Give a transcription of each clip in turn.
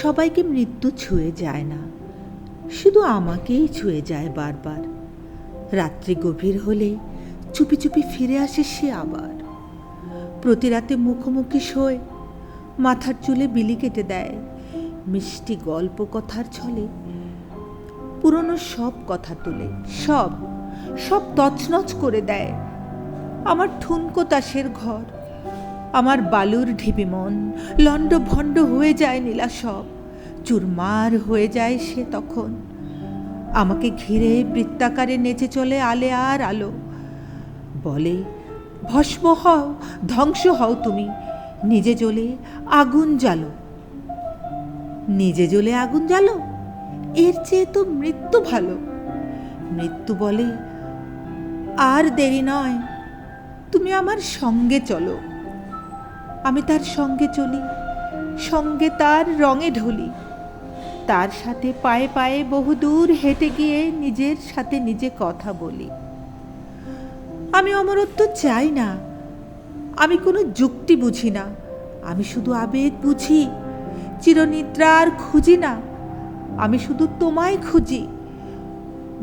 সবাইকে মৃত্যু ছুঁয়ে যায় না, শুধু আমাকেই ছুঁয়ে যায় বারবার। রাত্রি গভীর হলে চুপি চুপি ফিরে আসে সে আবার। প্রতি রাতে মুখোমুখি শোয়, মাথার চুলে বিলি কেটে দেয়, মিষ্টি গল্প কথার ছলে পুরনো সব কথা তুলে সব সব তছনছ করে দেয়। আমার ঠুনকো তাসের ঘর, আমার বালুর ঢিবি মন লণ্ড ভণ্ড হয়ে যায় নীলা, সব চুরমার হয়ে যায় সে তখন। আমাকে ঘিরে বৃত্তাকারে নেচে চলে আলে আর আলো, বলে ভস্ম হও, ধ্বংস হও তুমি, নিজে জ্বলে আগুন জ্বালো। নিজে জ্বলে আগুন জ্বালো, এর চেয়ে তো মৃত্যু ভালো। মৃত্যু বলে আর দেরি নয়, তুমি আমার সঙ্গে চলো। আমি তার সঙ্গে চলি, সঙ্গে তার রঙে ঢলি, তার সাথে পায়ে পায়ে বহুদূর হেঁটে গিয়ে নিজের সাথে নিজে কথা বলি। আমি অমরত্ব চাই না, আমি কোনো যুক্তি বুঝি না, আমি শুধু আবেগ বুঝি। চিরনিদ্রা আর খুঁজি না, আমি শুধু তোমায় খুঁজি।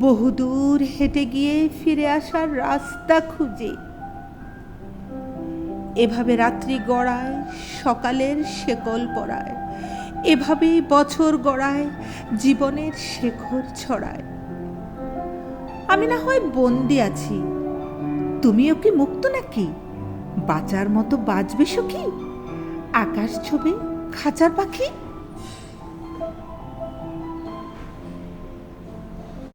বহুদূর হেঁটে গিয়ে ফিরে আসার রাস্তা খুঁজি। এভাবে রাত্রি গড়ায়, সকালের শেকল পরায়, এভাবেই বছর গড়ায়, জীবনের শেখর ছড়ায়। আমি না হয় বন্দি আছি, তুমিও কি মুক্ত নাকি? বাঁচার মতো বাঁচবে সখী, আকাশ ছোবে খাঁচার পাখি।